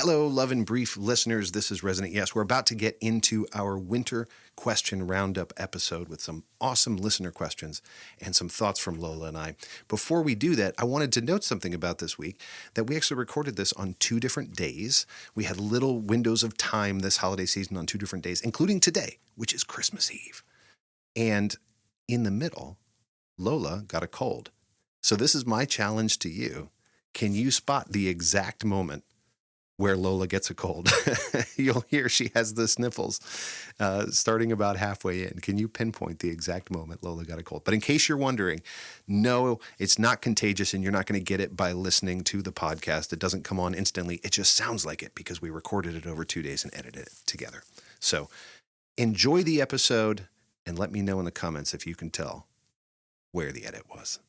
Hello, Love and Brief listeners. This is Resident Yes. We're about to get into our winter question roundup episode with some awesome listener questions and some thoughts from Lola and I. Before we do that, I wanted to note something about this week, that we actually recorded this on 2 different days. We had little windows of time this holiday season on 2 different days, including today, which is Christmas Eve. And in the middle, Lola got a cold. So this is my challenge to you. Can you spot the exact moment where Lola gets a cold? You'll hear she has the sniffles starting about halfway in. Can you pinpoint the exact moment Lola got a cold? But in case you're wondering, no, it's not contagious and you're not going to get it by listening to the podcast. It doesn't come on instantly. It just sounds like it because we recorded it over 2 days and edited it together. So enjoy the episode and let me know in the comments if you can tell where the edit was.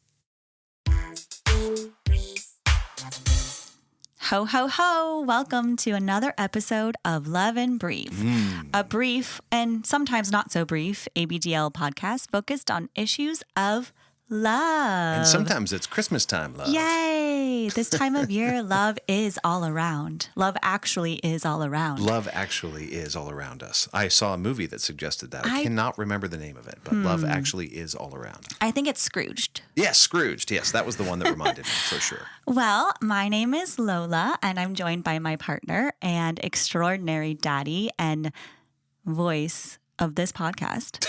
Ho, ho, ho. Welcome to another episode of Love and Brief, a brief and sometimes not so brief ABDL podcast focused on issues of love. And sometimes it's Christmas time love. Yay! This time of year, love is all around. Love actually is all around. Love actually is all around us. I saw a movie that suggested that. I cannot remember the name of it, but love actually is all around. I think it's Scrooged. Yes, Scrooged. Yes, that was the one that reminded me for sure. Well, my name is Lola, and I'm joined by my partner and extraordinary daddy and voice of this podcast.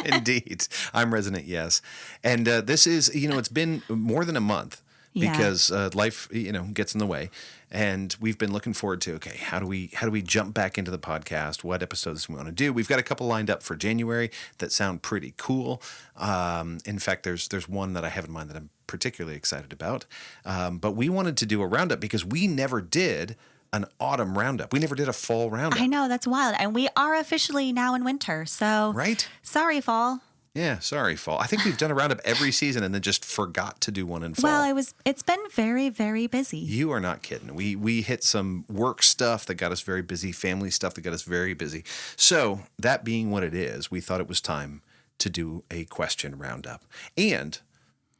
Indeed. I'm Resident Yes. And this is, it's been more than a month because life, gets in the way. And we've been looking forward to, okay, how do we jump back into the podcast? What episodes we want to do? We've got a couple lined up for January that sound pretty cool. In fact, there's one that I have in mind that I'm particularly excited about. But we wanted to do a roundup because we never did an autumn roundup. We never did a fall roundup. I know, that's wild. And we are officially now in winter. So right? Sorry, fall. Yeah, sorry, fall. I think we've done a roundup every season and then just forgot to do one in fall. Well, it's been very, very busy. You are not kidding. We hit some work stuff that got us very busy, family stuff that got us very busy. So that being what it is, we thought it was time to do a question roundup and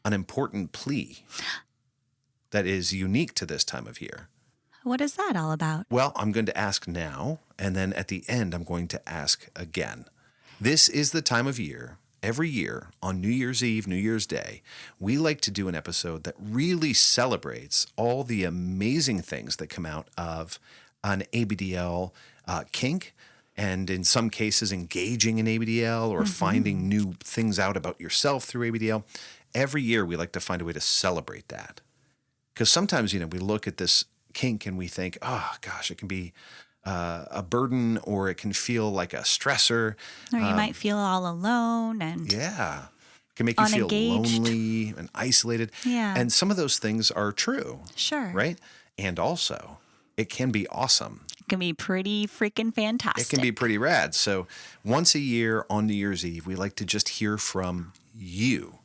an important plea that is unique to this time of year. What is that all about? Well, I'm going to ask now, and then at the end, I'm going to ask again. This is the time of year, every year, on New Year's Eve, New Year's Day, we like to do an episode that really celebrates all the amazing things that come out of an ABDL kink, and in some cases, engaging in ABDL or finding new things out about yourself through ABDL. Every year, we like to find a way to celebrate that. Because sometimes, we look at this kink and we think, oh gosh, it can be a burden or it can feel like a stressor. Or you might feel all alone and it can make you feel lonely and isolated. Yeah. And some of those things are true. Sure. Right? And also, it can be awesome. It can be pretty freaking fantastic. It can be pretty rad. So once a year on New Year's Eve, we like to just hear from you.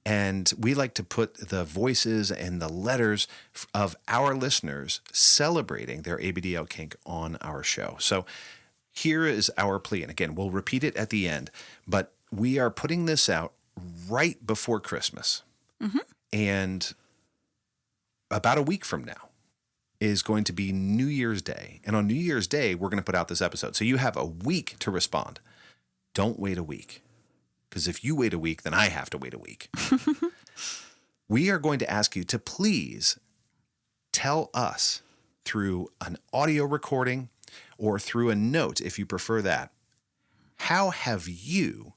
And we like to put the voices and the letters of our listeners celebrating their ABDL kink on our show. So here is our plea. And again, we'll repeat it at the end, but we are putting this out right before Christmas. And about a week from now is going to be New Year's Day. And on New Year's Day, we're going to put out this episode. So you have a week to respond. Don't wait a week. Because if you wait a week, then I have to wait a week. We are going to ask you to please tell us through an audio recording or through a note, if you prefer that, how have you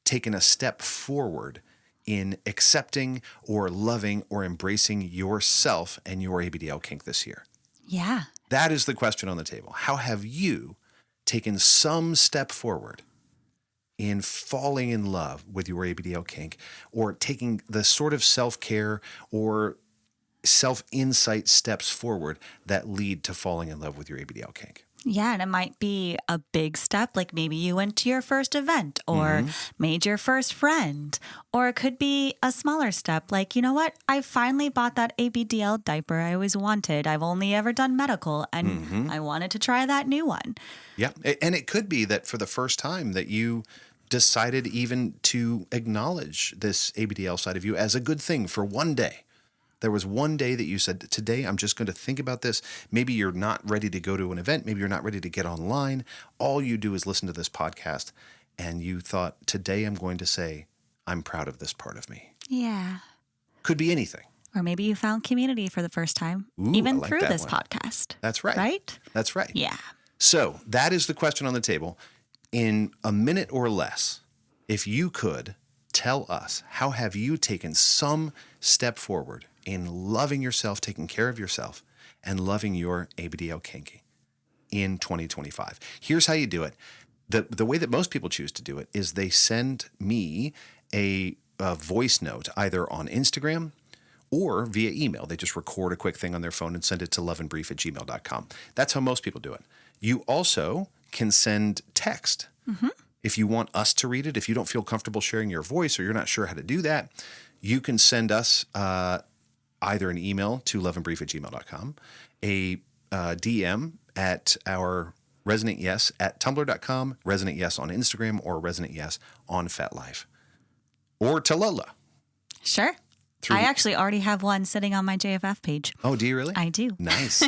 taken a step forward in accepting or loving or embracing yourself and your ABDL kink this year? Yeah. That is the question on the table. How have you taken some step forward in falling in love with your ABDL kink, or taking the sort of self-care or self-insight steps forward that lead to falling in love with your ABDL kink? Yeah, and it might be a big step, like maybe you went to your first event or made your first friend. Or it could be a smaller step, like, you know what? I finally bought that ABDL diaper I always wanted. I've only ever done medical, and I wanted to try that new one. Yeah, and it could be that for the first time that you decided even to acknowledge this ABDL side of you as a good thing for one day. There was one day that you said, today I'm just going to think about this. Maybe you're not ready to go to an event. Maybe you're not ready to get online. All you do is listen to this podcast. And you thought, today I'm going to say, I'm proud of this part of me. Yeah. Could be anything. Or maybe you found community for the first time, Ooh, even I like through that this one. podcast. That's right. Right? That's right. Yeah. So that is the question on the table. In a minute or less, if you could tell us, how have you taken some step forward in loving yourself, taking care of yourself, and loving your ABDL kinky in 2025? Here's how you do it. The way that most people choose to do it is they send me a voice note either on Instagram or via email. They just record a quick thing on their phone and send it to loveandbrief@gmail.com. That's how most people do it. You also can send text. Mm-hmm. If you want us to read it, if you don't feel comfortable sharing your voice or you're not sure how to do that, you can send us either an email to loveandbrief@gmail.com, a DM at our Resonant Yes at tumblr.com, Resonant Yes on Instagram, or Resonant Yes on FetLife. Or to Lola. Sure. I actually already have one sitting on my JFF page. Oh, do you really? I do. Nice.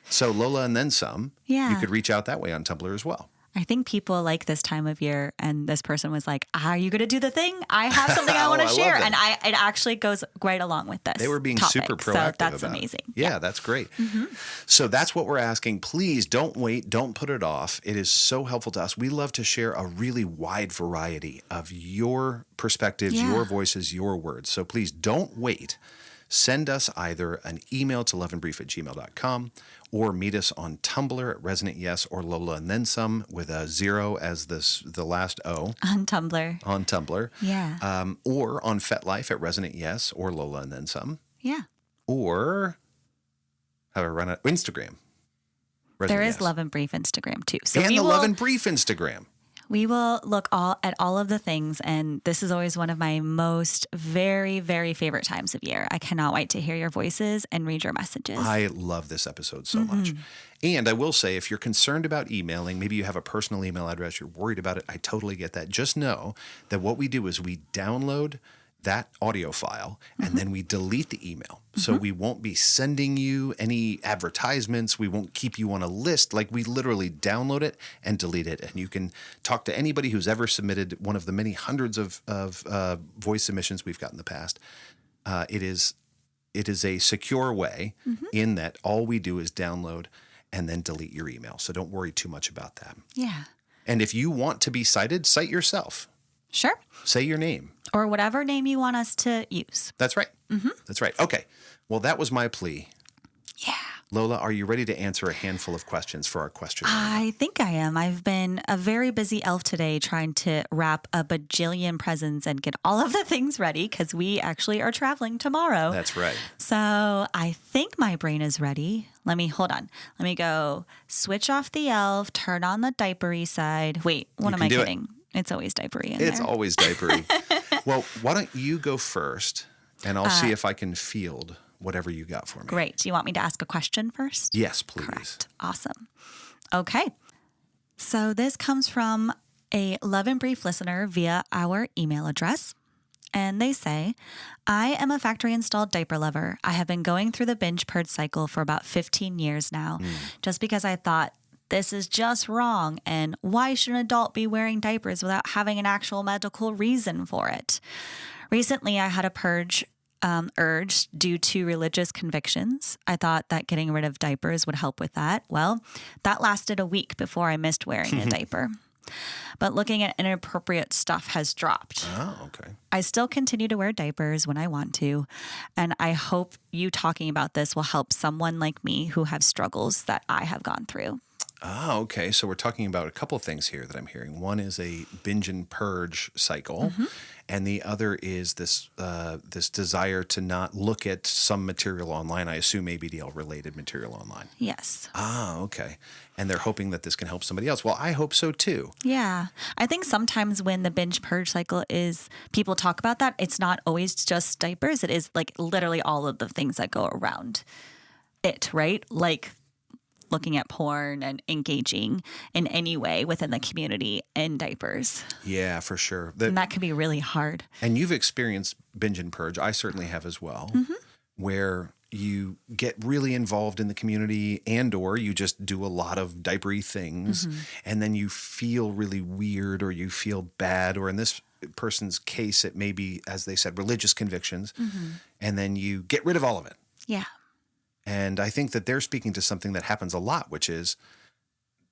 So Lola and then some. Yeah. You could reach out that way on Tumblr as well. I think people like this time of year, and this person was like, "Are you going to do the thing? I have something I want to share," and it actually goes right along with this. They were being topic, super proactive. so that's about amazing. It. Yeah, that's great. Mm-hmm. So that's what we're asking. Please don't wait. Don't put it off. It is so helpful to us. We love to share a really wide variety of your perspectives, your voices, your words. So please don't wait. Send us either an email to loveandbrief@gmail.com or meet us on Tumblr at Resonant Yes or Lola and then some with a 0 as the last O. On Tumblr. On Tumblr. Yeah. Or on FetLife at Resonant Yes or Lola and then some. Yeah. Or how do I run it? Instagram. Resonant There is Yes. Love and Brief Instagram too. So and the Love and Brief Instagram. We will look at all of the things, and this is always one of my most very, very favorite times of year. I cannot wait to hear your voices and read your messages. I love this episode so much. And I will say, if you're concerned about emailing, maybe you have a personal email address, you're worried about it, I totally get that. Just know that what we do is we download that audio file and then we delete the email. So we won't be sending you any advertisements. We won't keep you on a list. Like, we literally download it and delete it. And you can talk to anybody who's ever submitted one of the many hundreds of voice submissions we've got in the past. It is a secure way in that all we do is download and then delete your email. So don't worry too much about that. Yeah. And if you want to be cited, cite yourself. Sure. Say your name. Or whatever name you want us to use. That's right. That's right. Okay. Well, that was my plea. Yeah. Lola, are you ready to answer a handful of questions for our question? I think I am. I've been a very busy elf today trying to wrap a bajillion presents and get all of the things ready because we actually are traveling tomorrow. That's right. So I think my brain is ready. Hold on. Let me go switch off the elf, turn on the diapery side. Wait, what am I kidding? It's always diapery in there. It's always diapery. Well, why don't you go first and I'll see if I can field whatever you got for me. Great. Do you want me to ask a question first? Yes, please. Correct. Awesome. Okay. So this comes from a Love and Brief listener via our email address. And they say, I am a factory installed diaper lover. I have been going through the binge purge cycle for about 15 years now, just because I thought this is just wrong. And why should an adult be wearing diapers without having an actual medical reason for it? Recently, I had a purge urge due to religious convictions. I thought that getting rid of diapers would help with that. Well, that lasted a week before I missed wearing a diaper. But looking at inappropriate stuff has dropped. Oh, okay. I still continue to wear diapers when I want to, and I hope you talking about this will help someone like me who have struggles that I have gone through. Oh, okay. So we're talking about a couple of things here that I'm hearing. One is a binge and purge cycle, and the other is this this desire to not look at some material online. I assume ABDL related material online. Yes. Ah, okay. And they're hoping that this can help somebody else. Well, I hope so too. Yeah. I think sometimes when the binge purge cycle is, people talk about that, it's not always just diapers. It is like literally all of the things that go around it, right? Like looking at porn and engaging in any way within the community in diapers. Yeah, for sure. And that can be really hard. And you've experienced binge and purge. I certainly have as well. where you get really involved in the community and or you just do a lot of diapery things and then you feel really weird or you feel bad, or in this person's case, it may be, as they said, religious convictions, and then you get rid of all of it. Yeah. And I think that they're speaking to something that happens a lot, which is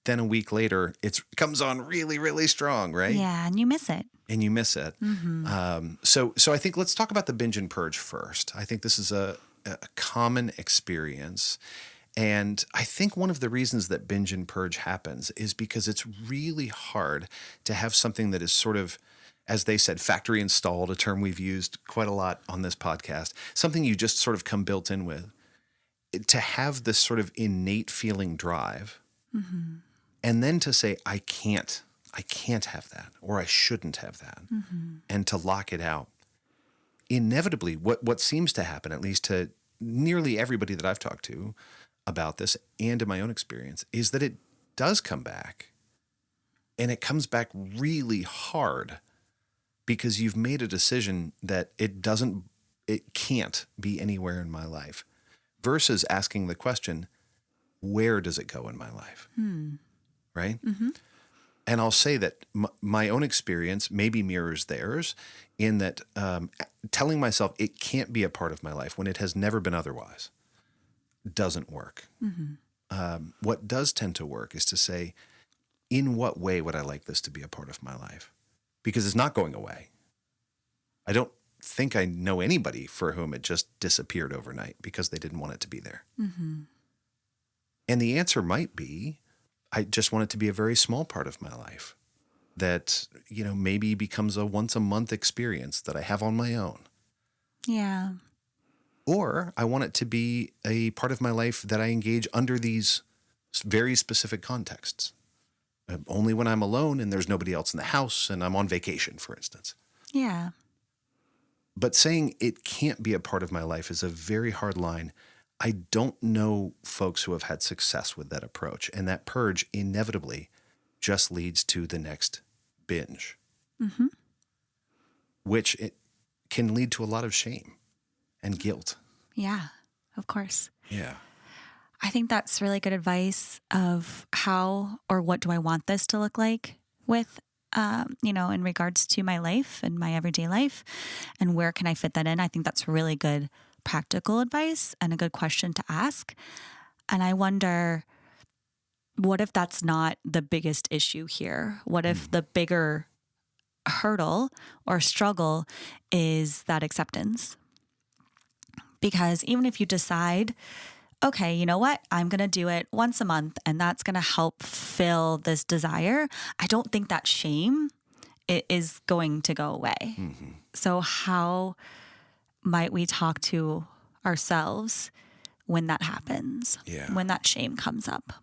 then a week later, it comes on really, really strong, right? Yeah, and you miss it. And you miss it. So I think let's talk about the binge and purge first. I think this is a common experience. And I think one of the reasons that binge and purge happens is because it's really hard to have something that is sort of, as they said, factory installed, a term we've used quite a lot on this podcast, something you just sort of come built in with, to have this sort of innate feeling drive. And then to say, I can't have that, or I shouldn't have that, and to lock it out. Inevitably, what seems to happen, at least to nearly everybody that I've talked to about this and in my own experience, is that it does come back. And it comes back really hard because you've made a decision that it can't be anywhere in my life, versus asking the question, where does it go in my life? Right? And I'll say that my own experience maybe mirrors theirs in that telling myself it can't be a part of my life when it has never been otherwise doesn't work. What does tend to work is to say, in what way would I like this to be a part of my life? Because it's not going away. I don't think I know anybody for whom it just disappeared overnight because they didn't want it to be there. And the answer might be, I just want it to be a very small part of my life that, maybe becomes a once a month experience that I have on my own. Yeah. Or I want it to be a part of my life that I engage under these very specific contexts. Only when I'm alone and there's nobody else in the house and I'm on vacation, for instance. Yeah. But saying it can't be a part of my life is a very hard line. I don't know folks who have had success with that approach. And that purge inevitably just leads to the next binge, which it can lead to a lot of shame and guilt. Yeah, of course. Yeah. I think that's really good advice of how or what do I want this to look like with, in regards to my life and my everyday life, and where can I fit that in? I think that's really good practical advice and a good question to ask. And I wonder, what if that's not the biggest issue here? What if the bigger hurdle or struggle is that acceptance? Because even if you decide, okay, you know what? I'm going to do it once a month and that's going to help fill this desire, I don't think that shame is going to go away. So how might we talk to ourselves when that happens? Yeah. When that shame comes up?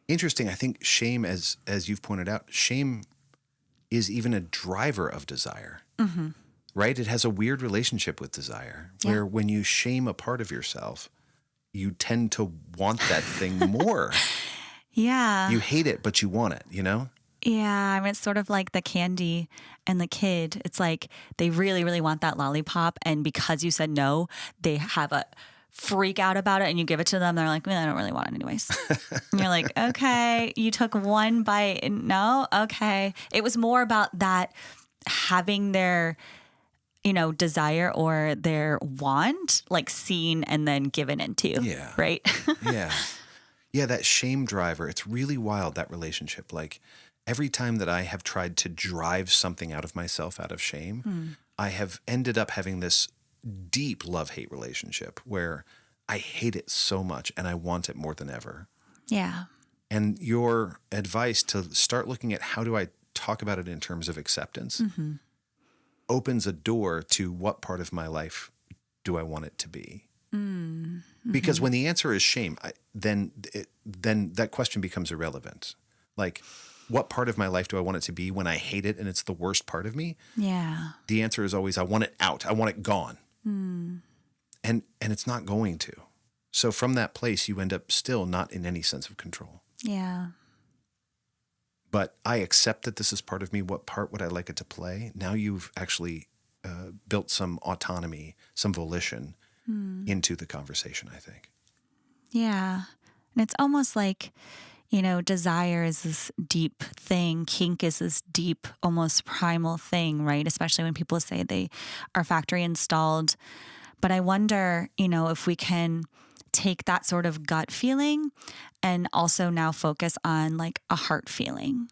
Interesting. I think shame, as you've pointed out, shame is even a driver of desire. Right? It has a weird relationship with desire, where when you shame a part of yourself, you tend to want that thing more. Yeah. You hate it, but you want it, Yeah. I mean, it's sort of like the candy and the kid. It's like they really, really want that lollipop. And because you said no, they have a freak out about it and you give it to them. They're like, I don't really want it anyways. And you're like, okay, you took one bite. No. Okay. It was more about that having their, desire or their want, like seen and then given into. Yeah. Right. Yeah. Yeah. That shame driver. It's really wild, that relationship. Like every time that I have tried to drive something out of myself out of shame, I have ended up having this deep love-hate relationship where I hate it so much and I want it more than ever. Yeah. And your advice to start looking at how do I talk about it in terms of acceptance opens a door to what part of my life do I want it to be? Because when the answer is shame, then that question becomes irrelevant. Like, what part of my life do I want it to be when I hate it and it's the worst part of me? Yeah. The answer is always, I want it out. I want it gone. And it's not going to. So from that place, you end up still not in any sense of control. Yeah. But I accept that this is part of me. What part would I like it to play? Now you've actually built some autonomy, some volition into the conversation, I think. Yeah. And it's almost like, desire is this deep thing. Kink is this deep, almost primal thing, right? Especially when people say they are factory installed. But I wonder, if we can take that sort of gut feeling and also now focus on like a heart feeling.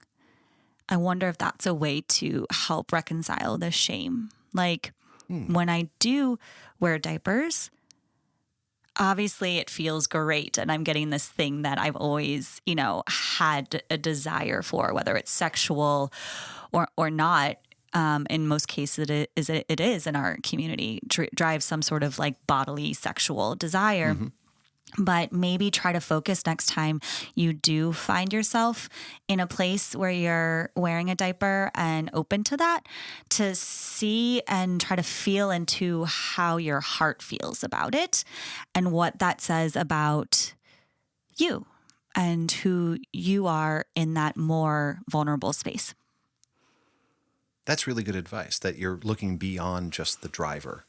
I wonder if that's a way to help reconcile the shame. Like when I do wear diapers, obviously it feels great and I'm getting this thing that I've always, had a desire for, whether it's sexual or not. In most cases it is in our community, drives some sort of like bodily sexual desire. But maybe try to focus next time you do find yourself in a place where you're wearing a diaper and open to that, to see and try to feel into how your heart feels about it and what that says about you and who you are in that more vulnerable space. That's really good advice, that you're looking beyond just the driver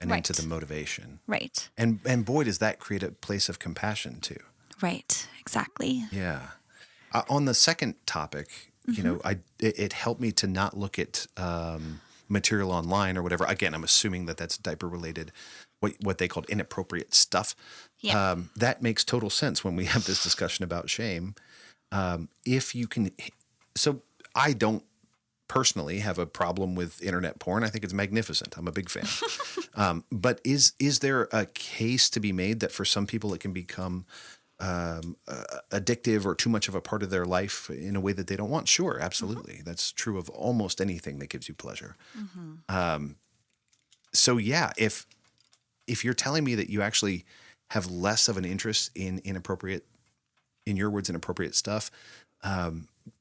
and into the motivation. Right. And boy, does that create a place of compassion too. Right. Exactly. Yeah. On the second topic, it helped me to not look at material online or whatever. Again, I'm assuming that that's diaper related, what they called inappropriate stuff. Yeah. That makes total sense when we have this discussion about shame. If you can, so I don't personally have a problem with internet porn. I think it's magnificent. I'm a big fan. But is there a case to be made that for some people it can become addictive or too much of a part of their life in a way that they don't want? Sure, absolutely. That's true of almost anything that gives you pleasure. So yeah, if you're telling me that you actually have less of an interest in inappropriate, in your words, inappropriate stuff,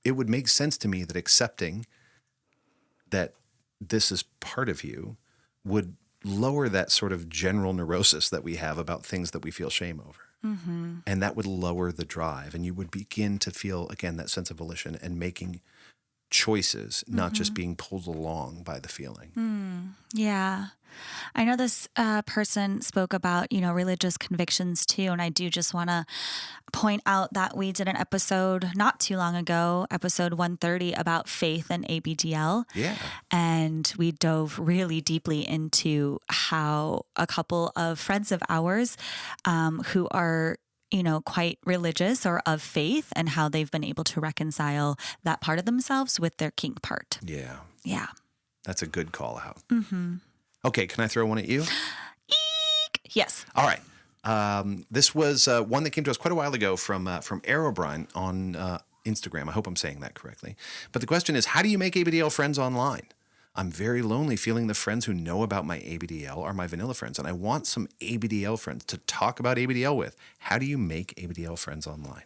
it would make sense to me that accepting that this is part of you would lower that sort of general neurosis that we have about things that we feel shame over. And that would lower the drive, and you would begin to feel, again, that sense of volition and making choices, not just being pulled along by the feeling. Yeah. I know this person spoke about, religious convictions too. And I do just want to point out that we did an episode not too long ago, episode 130, about faith and ABDL. Yeah. And we dove really deeply into how a couple of friends of ours who are quite religious or of faith, and how they've been able to reconcile that part of themselves with their kink part. Yeah. Yeah. That's a good call out. Okay, can I throw one at you? Eek! Yes. All right. This was one that came to us quite a while ago from Aerobrine on Instagram. I hope I'm saying that correctly. But the question is, how do you make ABDL friends online? I'm very lonely, feeling the friends who know about my ABDL are my vanilla friends, and I want some ABDL friends to talk about ABDL with. How do you make ABDL friends online?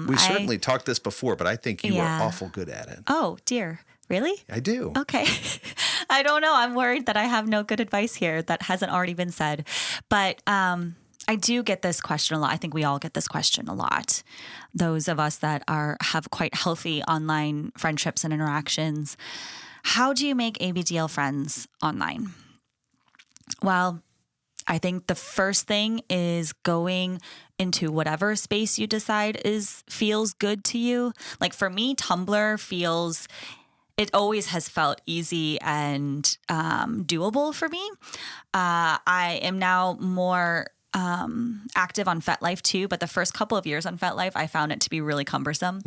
We've certainly talked this before, but I think you are awful good at it. Oh, dear. Really? I do. Okay. I don't know. I'm worried that I have no good advice here that hasn't already been said. But I do get this question a lot. I think we all get this question a lot. Those of us that have quite healthy online friendships and interactions. How do you make ABDL friends online? Well, I think the first thing is going into whatever space you decide feels good to you. Like for me, Tumblr it always has felt easy and doable for me. I am now more active on FetLife too, but the first couple of years on FetLife, I found it to be really cumbersome.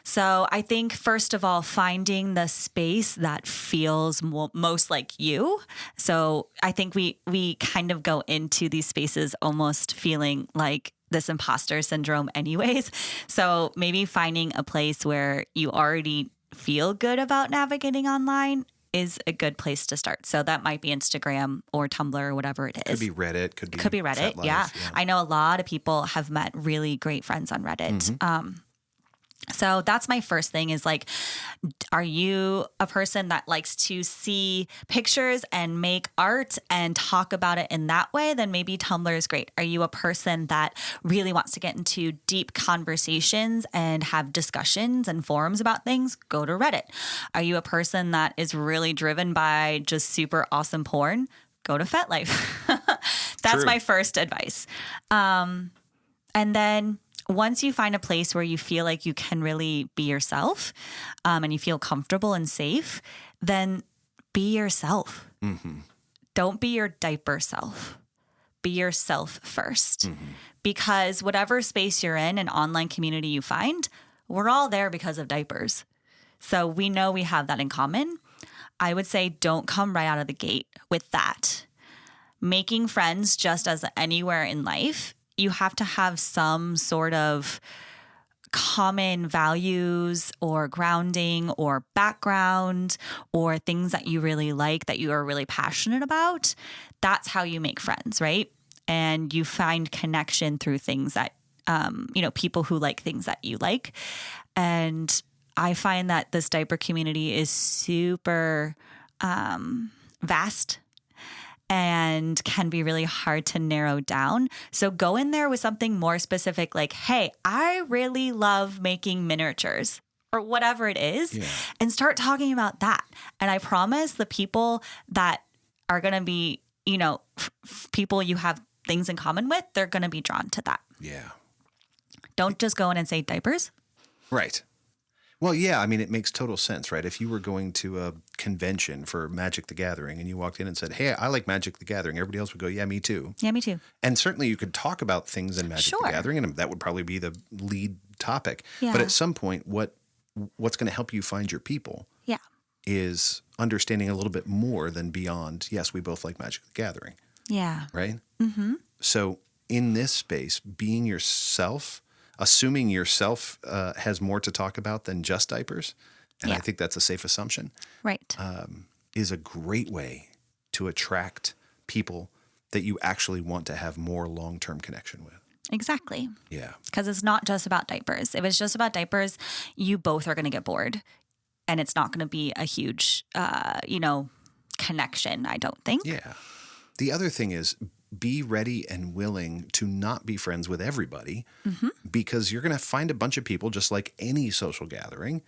So I think, first of all, finding the space that feels most like you. So I think we kind of go into these spaces almost feeling like this imposter syndrome anyways. So maybe finding a place where you already feel good about navigating online is a good place to start. So that might be Instagram or Tumblr or whatever it is. Could be Reddit. Could be Reddit. FetLife, Yeah. I know a lot of people have met really great friends on Reddit. So that's my first thing is like, are you a person that likes to see pictures and make art and talk about it in that way? Then maybe Tumblr is great. Are you a person that really wants to get into deep conversations and have discussions and forums about things? Go to Reddit. Are you a person that is really driven by just super awesome porn? go to FetLife. That's True. my first advice. And then once you find a place where you feel like you can really be yourself, and you feel comfortable and safe, then be yourself. Mm-hmm. Don't be your diaper self. Be yourself first. Mm-hmm. Because whatever space you're in, an online community you find, we're all there because of diapers. So we know we have that in common. I would say don't come right out of the gate with that. Making friends, just as anywhere in life, you have to have some sort of common values or grounding or background or things that you really like, that you are really passionate about. That's how you make friends, right? And you find connection through things that, people who like things that you like. And I find that this diaper community is super vast and can be really hard to narrow down. So go in there with something more specific, like, hey, I really love making miniatures or whatever it is, and start talking about that. And I promise the people that are going to be, people you have things in common with, they're going to be drawn to that. Yeah. Don't just go in and say diapers. Right. Well, yeah, I mean, it makes total sense, right? If you were going to a convention for Magic the Gathering and you walked in and said, hey, I like Magic the Gathering, everybody else would go, yeah, me too. Yeah, me too. And certainly you could talk about things in Magic the Gathering, and that would probably be the lead topic. Yeah. But at some point, what's going to help you find your people is understanding a little bit more than beyond, yes, we both like Magic the Gathering. Yeah. Right? Mm-hmm. So in this space, being yourself, assuming yourself has more to talk about than just diapers, and I think that's a safe assumption, right? Is a great way to attract people that you actually want to have more long-term connection with. Exactly. Yeah. Because it's not just about diapers. If it's just about diapers, you both are going to get bored, and it's not going to be a huge, connection, I don't think. Yeah. The other thing is, be ready and willing to not be friends with everybody, because you're going to find a bunch of people, just like any social gathering,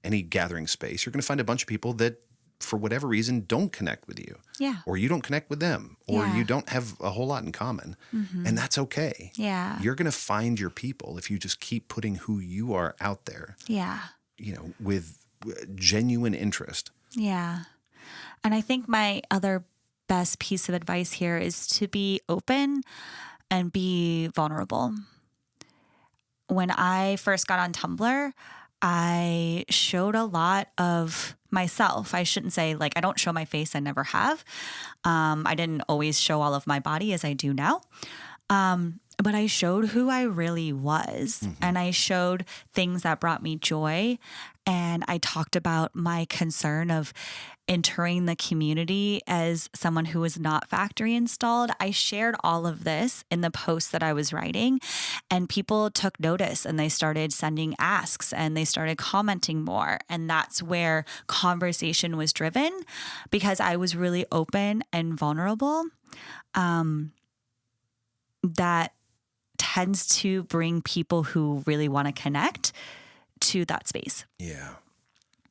any gathering space, you're going to find a bunch of people that for whatever reason don't connect with you. Yeah. Or you don't connect with them, or you don't have a whole lot in common. And that's okay. Yeah. You're going to find your people if you just keep putting who you are out there. Yeah. With genuine interest. Yeah. And I think my other best piece of advice here is to be open and be vulnerable. When I first got on Tumblr, I showed a lot of myself. I shouldn't say I don't show my face. I never have. I didn't always show all of my body as I do now. But I showed who I really was, and I showed things that brought me joy. And I talked about my concern of entering the community as someone who was not factory installed. I shared all of this in the posts that I was writing, and people took notice, and they started sending asks, and they started commenting more. And that's where conversation was driven, because I was really open and vulnerable. That tends to bring people who really want to connect to that space. Yeah.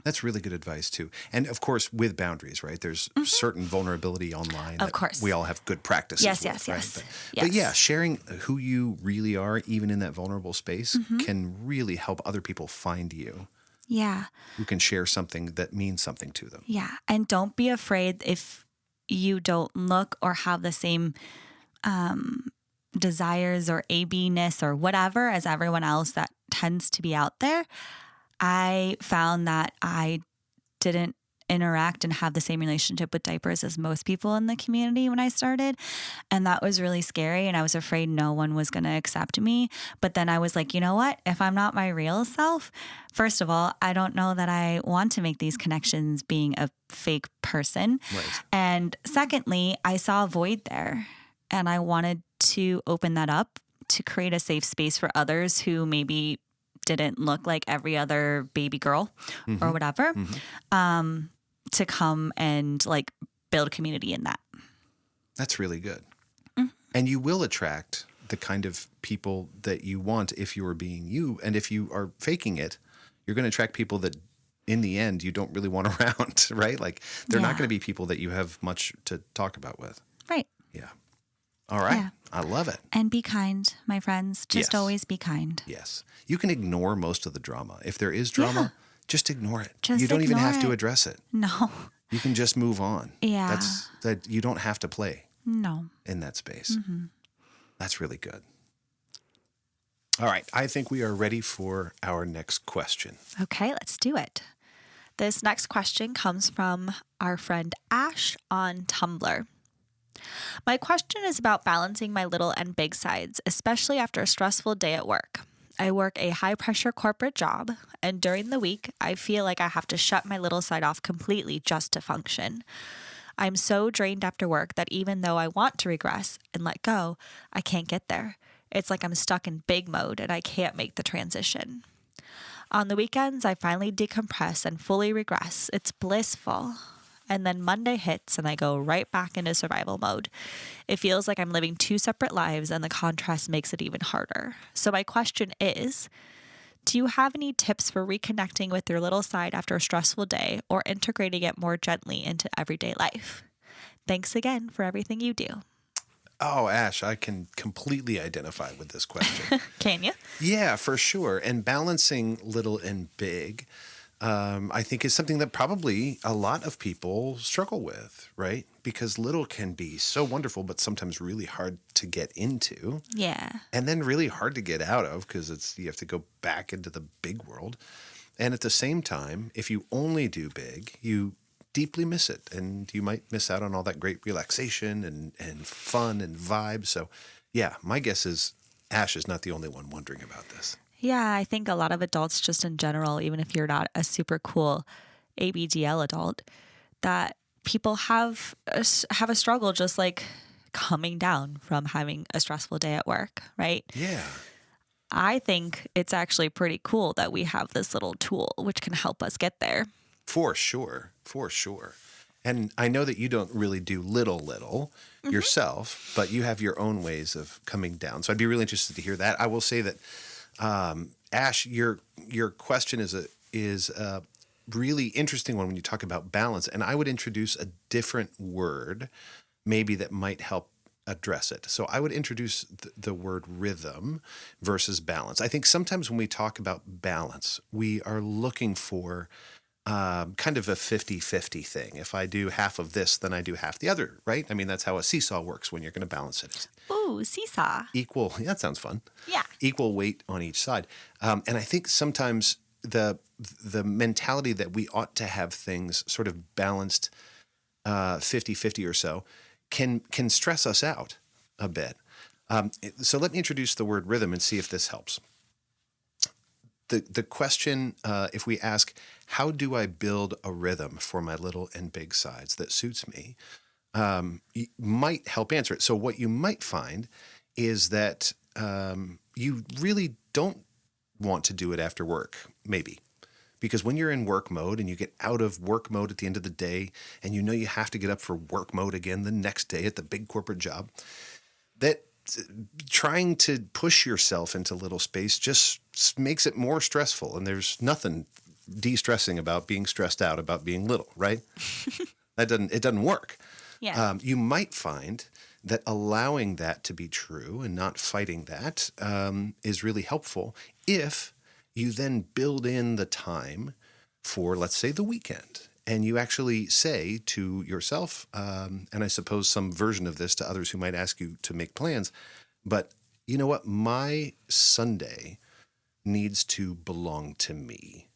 That's really good advice too. And of course, with boundaries, right? There's certain vulnerability online. Of course. We all have good practices. Yes. But yeah, sharing who you really are, even in that vulnerable space, can really help other people find you. Yeah. Who can share something that means something to them. Yeah. And don't be afraid if you don't look or have the same desires or AB-ness or whatever as everyone else that tends to be out there. I found that I didn't interact and have the same relationship with diapers as most people in the community when I started. And that was really scary. And I was afraid no one was going to accept me. But then I was like, you know what? If I'm not my real self, first of all, I don't know that I want to make these connections being a fake person. Right. And secondly, I saw a void there, and I wanted to open that up to create a safe space for others who maybe didn't look like every other baby girl or whatever, to come and build community in that. That's really good. And you will attract the kind of people that you want if you are being you. And if you are faking it, you're going to attract people that in the end you don't really want around, right? They're not going to be people that you have much to talk about with. Yeah. All right. Yeah. I love it. And be kind, my friends. Just Yes. always be kind. Yes. You can ignore most of the drama. If there is drama, just ignore it. Just you don't even ignore have to it. address it. No. You can just move on. Yeah. That you don't have to play No. in that space. That's really good. All right. I think we are ready for our next question. Okay, let's do it. This next question comes from our friend Ash on Tumblr. My question is about balancing my little and big sides, especially after a stressful day at work. I work a high-pressure corporate job, and during the week, I feel like I have to shut my little side off completely just to function. I'm so drained after work that even though I want to regress and let go, I can't get there. It's like I'm stuck in big mode and I can't make the transition. On the weekends, I finally decompress and fully regress. It's blissful. And then Monday hits and I go right back into survival mode. It feels like I'm living two separate lives and the contrast makes it even harder. So my question is, do you have any tips for reconnecting with your little side after a stressful day or integrating it more gently into everyday life? Thanks again for everything you do. Oh, Ash, I can completely identify with this question. Can you? Yeah, for sure. And balancing little and big, I think is something that probably a lot of people struggle with, right? Because little can be so wonderful, but sometimes really hard to get into. Yeah. And then really hard to get out of because you have to go back into the big world. And at the same time, if you only do big, you deeply miss it. And you might miss out on all that great relaxation and fun and vibe. So yeah, my guess is Ash is not the only one wondering about this. Yeah, I think a lot of adults just in general, even if you're not a super cool ABDL adult, that people have a struggle just like coming down from having a stressful day at work, right? Yeah. I think it's actually pretty cool that we have this little tool which can help us get there. For sure. For sure. And I know that you don't really do little yourself, but you have your own ways of coming down. So I'd be really interested to hear that. I will say that, Ash, your question is a really interesting one when you talk about balance. And I would introduce a different word maybe that might help address it. So I would introduce the word rhythm versus balance. I think sometimes when we talk about balance, we are looking for kind of a 50-50 thing. If I do half of this, then I do half the other, right? I mean, that's how a seesaw works when you're going to balance it. Ooh, seesaw. Equal, yeah, that sounds fun. Yeah. Equal weight on each side. And I think sometimes the mentality that we ought to have things sort of balanced 50-50 or so can stress us out a bit. So let me introduce the word rhythm and see if this helps. The question, if we ask, how do I build a rhythm for my little and big sides that suits me, might help answer it. So what you might find is that you really don't want to do it after work, maybe. Because when you're in work mode and you get out of work mode at the end of the day and you know you have to get up for work mode again the next day at the big corporate job, that trying to push yourself into little space just makes it more stressful. And there's nothing de-stressing about being stressed out about being little, right? It doesn't work. Yeah. You might find that allowing that to be true and not fighting that is really helpful if you then build in the time for, let's say, the weekend. And you actually say to yourself, and I suppose some version of this to others who might ask you to make plans, but you know what? My Sunday needs to belong to me.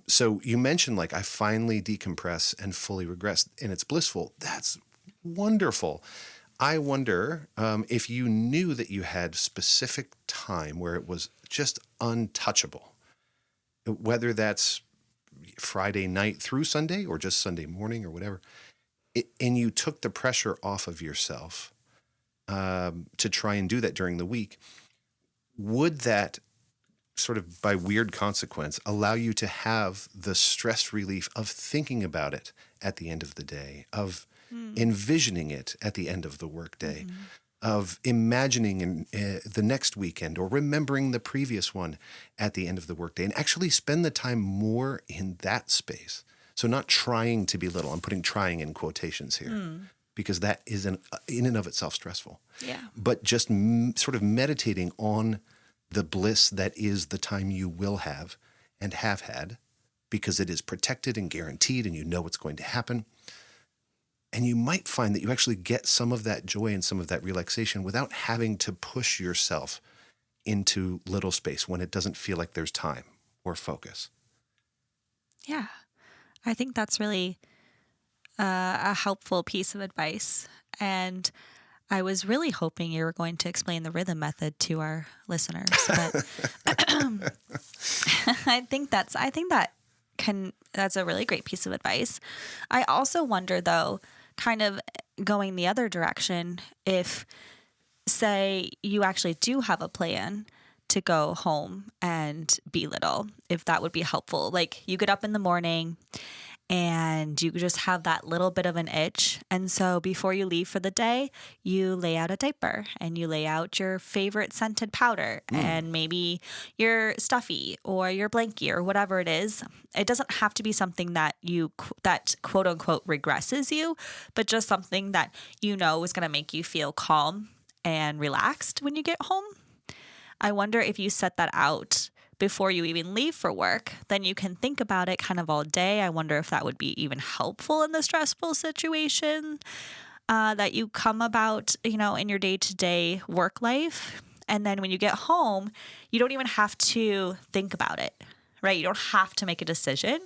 So you mentioned like I finally decompress and fully regress and it's blissful. That's wonderful. I wonder if you knew that you had specific time where it was just untouchable, whether that's Friday night through Sunday or just Sunday morning or whatever, and you took the pressure off of yourself to try and do that during the week, would that sort of by weird consequence allow you to have the stress relief of thinking about it at the end of the day, of envisioning it at the end of the workday, of imagining the next weekend or remembering the previous one at the end of the workday, and actually spend the time more in that space. So not trying to be little. I'm putting trying in quotations here because that is in and of itself stressful. Yeah. But just sort of meditating on the bliss that is the time you will have and have had, because it is protected and guaranteed and you know what's going to happen. And you might find that you actually get some of that joy and some of that relaxation without having to push yourself into little space when it doesn't feel like there's time or focus. Yeah. I think that's really a helpful piece of advice. And I was really hoping you were going to explain the rhythm method to our listeners, but I think that's a really great piece of advice. I also wonder, though, kind of going the other direction, if, say, you actually do have a plan to go home and be little, if that would be helpful. Like, you get up in the morning and you just have that little bit of an itch. And so before you leave for the day, you lay out a diaper and you lay out your favorite scented powder and maybe your stuffy or your blankie or whatever it is. It doesn't have to be something that that quote unquote regresses you, but just something that you know is going to make you feel calm and relaxed when you get home. I wonder if you set that out before you even leave for work, then you can think about it kind of all day. I wonder if that would be even helpful in the stressful situation that you come about, in your day-to-day work life. And then when you get home, you don't even have to think about it, right? You don't have to make a decision.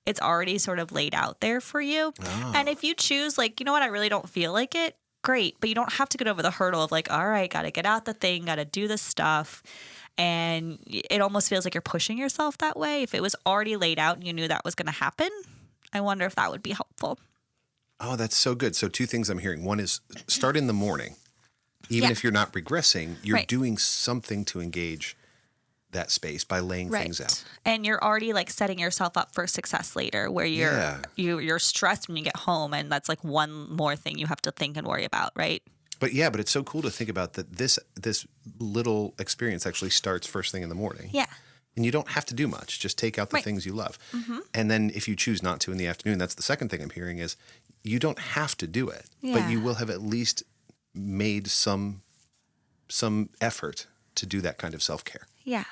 It's already sort of laid out there for you. Oh. And if you choose, like, you know what, I really don't feel like it, great. But you don't have to get over the hurdle of like, all right, got to get out the thing, got to do this stuff. And it almost feels like you're pushing yourself that way. If it was already laid out and you knew that was going to happen, I wonder if that would be helpful. Oh, that's so good. So 2 things I'm hearing. One is start in the morning. Even if you're not regressing, you're doing something to engage that space by laying things out. And you're already like setting yourself up for success later, where you're stressed when you get home, and that's like one more thing you have to think and worry about, right? But it's so cool to think about that this little experience actually starts first thing in the morning. Yeah. And you don't have to do much. Just take out the things you love. Mm-hmm. And then if you choose not to in the afternoon, that's the second thing I'm hearing is you don't have to do it. Yeah. But you will have at least made some effort to do that kind of self-care. Yeah.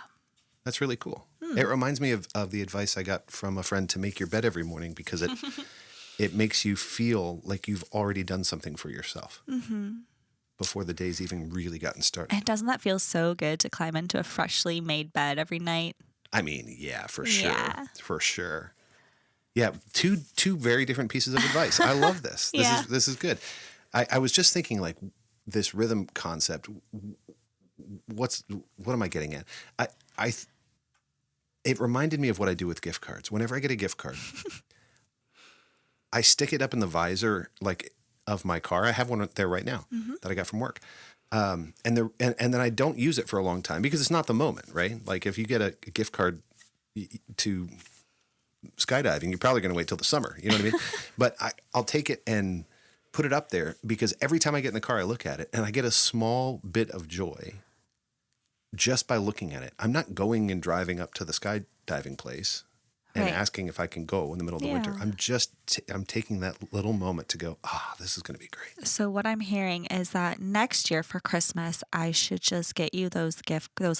That's really cool. It reminds me of the advice I got from a friend to make your bed every morning, because it makes you feel like you've already done something for yourself. Mm-hmm. Before the day's even really gotten started. And doesn't that feel so good to climb into a freshly made bed every night? I mean, yeah, for sure. Yeah. For sure. Yeah, two very different pieces of advice. I love this. This is good. I was just thinking, like, this rhythm concept. What am I getting at? It reminded me of what I do with gift cards. Whenever I get a gift card, I stick it up in the visor, like, of my car. I have one there right now that I got from work. And then I don't use it for a long time because it's not the moment, right? Like, if you get a gift card to skydiving, you're probably going to wait till the summer. You know what I mean? But I'll take it and put it up there, because every time I get in the car, I look at it and I get a small bit of joy just by looking at it. I'm not going and driving up to the skydiving place and asking if I can go in the middle of the winter. I'm just I'm taking that little moment to go, this is going to be great. So what I'm hearing is that next year for Christmas, I should just get you those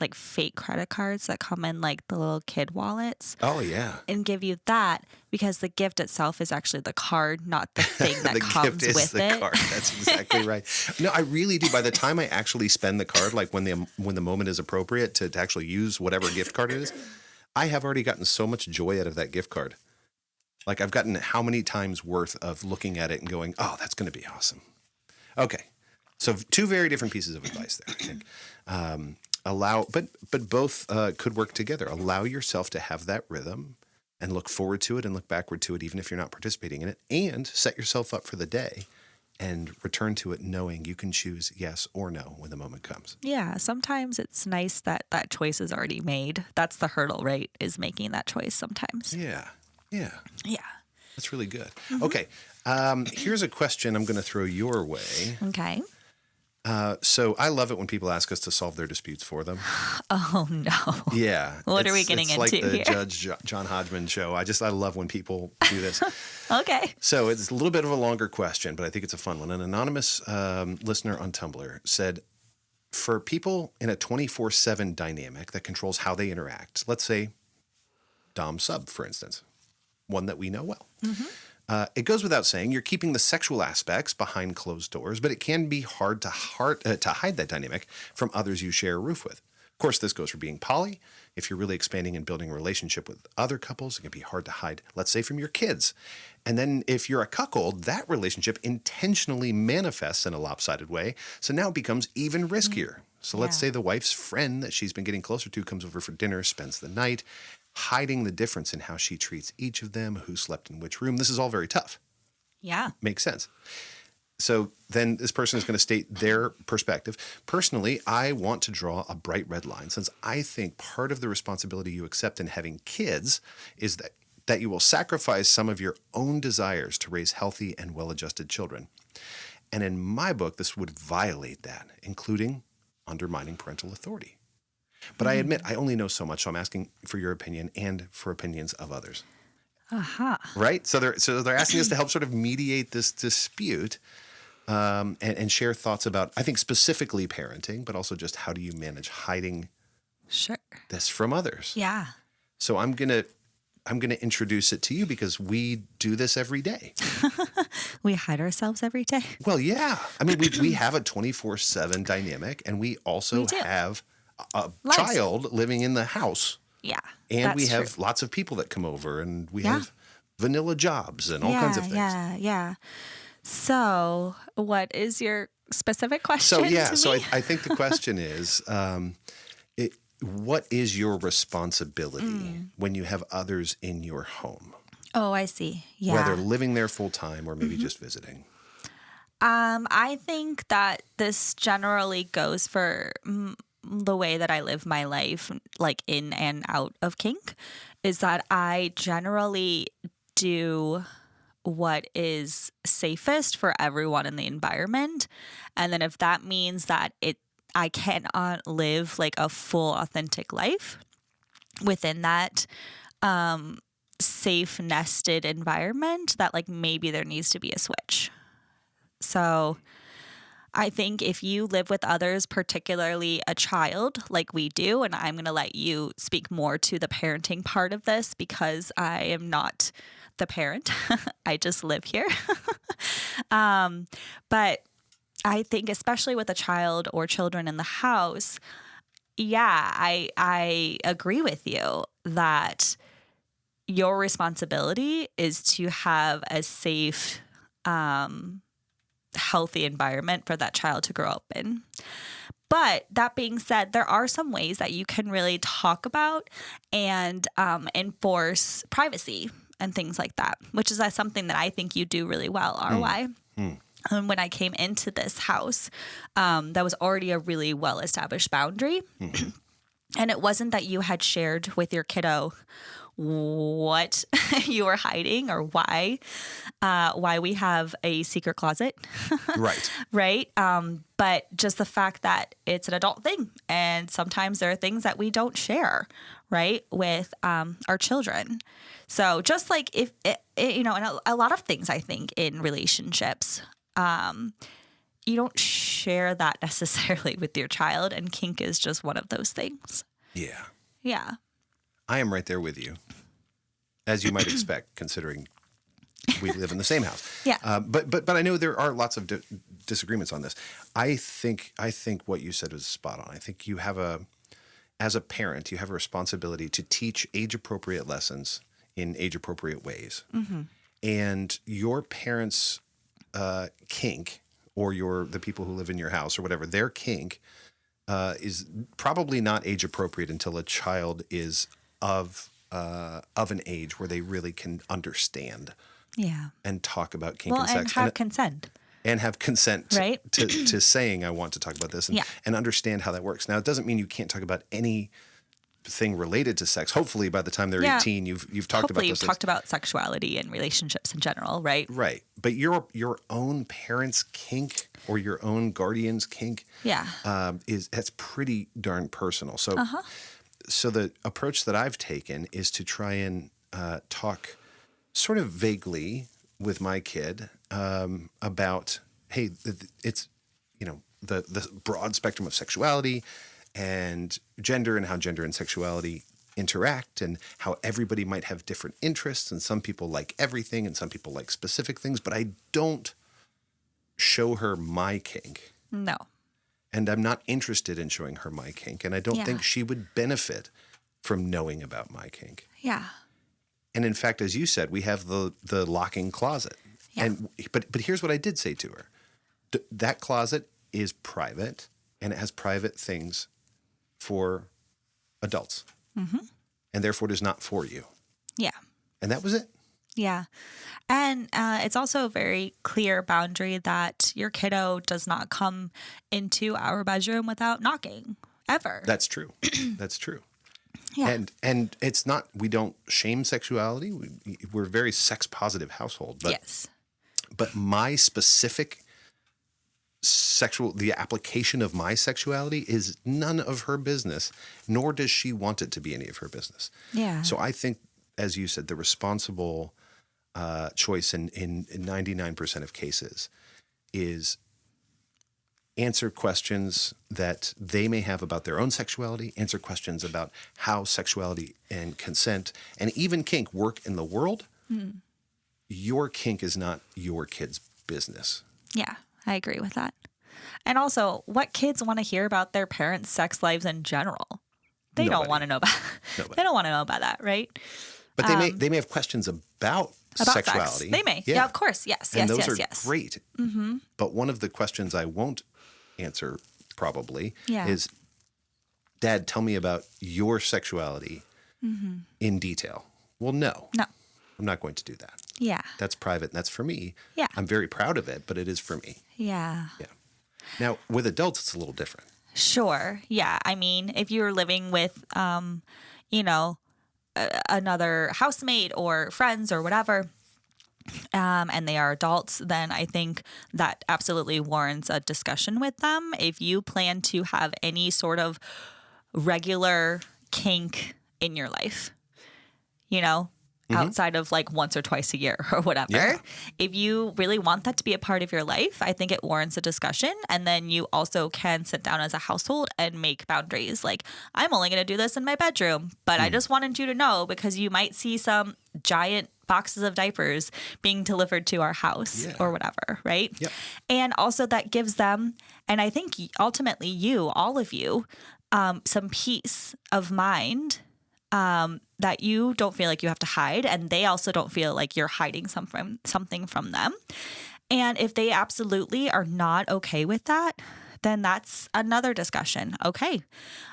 like fake credit cards that come in like the little kid wallets. Oh, yeah. And give you that, because the gift itself is actually the card, not the thing that the comes gift is with the it. Card. That's exactly right. No, I really do. By the time I actually spend the card, like when the moment is appropriate to actually use whatever gift card it is, I have already gotten so much joy out of that gift card. Like, I've gotten how many times worth of looking at it and going, oh, that's going to be awesome. Okay. So 2 very different pieces of advice there, I think. But both could work together. Allow yourself to have that rhythm and look forward to it and look backward to it, even if you're not participating in it, and set yourself up for the day and return to it knowing you can choose yes or no when the moment comes. Yeah, sometimes it's nice that that choice is already made. That's the hurdle, right, is making that choice sometimes. Yeah. Yeah. That's really good. Mm-hmm. Okay, here's a question I'm going to throw your way. Okay. So I love it when people ask us to solve their disputes for them. Oh, no. Yeah. What are we getting it's into like the here? Judge John Hodgman show. I love when people do this. Okay. So it's a little bit of a longer question, but I think it's a fun one. An anonymous listener on Tumblr said, for people in a 24/7 dynamic that controls how they interact, let's say Dom Sub, for instance, one that we know well. It goes without saying you're keeping the sexual aspects behind closed doors, but it can be hard to hide that dynamic from others you share a roof with. Of course, this goes for being poly. If you're really expanding and building a relationship with other couples, it can be hard to hide, let's say, from your kids. And then if you're a cuckold, that relationship intentionally manifests in a lopsided way. So now it becomes even riskier. So let's say the wife's friend that she's been getting closer to comes over for dinner, spends the night, hiding the difference in how she treats each of them, who slept in which room. This is all very tough. Yeah. Makes sense. So then this person is going to state their perspective. Personally, I want to draw a bright red line, since I think part of the responsibility you accept in having kids is that you will sacrifice some of your own desires to raise healthy and well-adjusted children. And in my book, this would violate that, including undermining parental authority. But I admit I only know so much, so I'm asking for your opinion and for opinions of others. Right? So they're asking us to help sort of mediate this dispute and share thoughts about, I think, specifically parenting, but also just how do you manage hiding this from others? Yeah. So I'm gonna introduce it to you because we do this every day. We hide ourselves every day. Well, yeah. I mean, we have a 24/7 dynamic, and we also have a child living in the house. Yeah. And we have lots of people that come over, and we have vanilla jobs and all kinds of things. Yeah. So what is your specific question? So I think the question is, what is your responsibility when you have others in your home? Oh, I see. Yeah. Whether living there full time or maybe just visiting. I think that this generally goes for the way that I live my life, like in and out of kink, is that I generally do what is safest for everyone in the environment. And then if that means that I cannot live like a full authentic life within that safe nested environment, that like maybe there needs to be a switch. So I think if you live with others, particularly a child like we do, and I'm going to let you speak more to the parenting part of this because I am not the parent. I just live here. But I think especially with a child or children in the house, I agree with you that your responsibility is to have a safe, healthy environment for that child to grow up in. But that being said, there are some ways that you can really talk about and enforce privacy and things like that, which is something that I think you do really well, RY. And when I came into this house, that was already a really well-established boundary. And it wasn't that you had shared with your kiddo what you were hiding or why we have a secret closet. Right. Right. But just the fact that it's an adult thing. And sometimes there are things that we don't share, right, with our children. So just like if, and a lot of things I think in relationships, you don't share that necessarily with your child. And kink is just one of those things. Yeah. Yeah. I am right there with you, as you might expect, considering we live in the same house. Yeah. But I know there are lots of disagreements on this. I think what you said was spot on. I think as a parent, you have a responsibility to teach age-appropriate lessons in age-appropriate ways. Mm-hmm. And your parents' kink, or the people who live in your house or whatever, their kink is probably not age-appropriate until a child is of an age where they really can understand and talk about kink and sex. And have consent right? to saying, I want to talk about this and understand how that works. Now, it doesn't mean you can't talk about any thing related to sex. Hopefully by the time they're 18, you've talked about Hopefully those you've talked about sexuality and relationships in general, right? Right. But your own parents' kink or your own guardian's kink that's pretty darn personal. So so the approach that I've taken is to try and talk sort of vaguely with my kid about, hey, it's, the broad spectrum of sexuality and gender and how gender and sexuality interact and how everybody might have different interests, and some people like everything and some people like specific things, but I don't show her my kink. No. And I'm not interested in showing her my kink, and I don't think she would benefit from knowing about my kink. Yeah. And in fact, as you said, we have the locking closet. Yeah. And but here's what I did say to her. That closet is private, and it has private things for adults. Mm-hmm. And therefore it is not for you. Yeah. And that was it. Yeah. And it's also a very clear boundary that your kiddo does not come into our bedroom without knocking, ever. That's true. That's true. Yeah. And it's not, we don't shame sexuality. We're a very sex positive household. But, yes. But my specific the application of my sexuality is none of her business, nor does she want it to be any of her business. Yeah. So I think, as you said, the responsible choice in 99% of cases is answer questions that they may have about their own sexuality, answer questions about how sexuality and consent and even kink work in the world. Mm. Your kink is not your kid's business. Yeah, I agree with that. And also, what kids want to hear about their parents' sex lives in general? They don't want to know about. They don't want to know about that, right? But they may have questions about sexuality. Sex. They may. Yeah, of course. Yes. And yes. those yes. are great. Mm-hmm. But one of the questions I won't answer probably is, Dad, tell me about your sexuality in detail. Well, no. I'm not going to do that. Yeah. That's private and that's for me. Yeah. I'm very proud of it, but it is for me. Yeah. Yeah. Now, with adults, it's a little different. Sure. Yeah. I mean, if you're living with, another housemate or friends or whatever, and they are adults, then I think that absolutely warrants a discussion with them. If you plan to have any sort of regular kink in your life, outside of like once or twice a year or whatever. If you really want that to be a part of your life, I think it warrants a discussion. And then you also can sit down as a household and make boundaries. Like, I'm only going to do this in my bedroom, but I just wanted you to know because you might see some giant boxes of diapers being delivered to our house or whatever, right? Yep. And also that gives them, and I think ultimately all of you, some peace of mind that you don't feel like you have to hide, and they also don't feel like you're hiding something from them. And if they absolutely are not okay with that, then that's another discussion. Okay,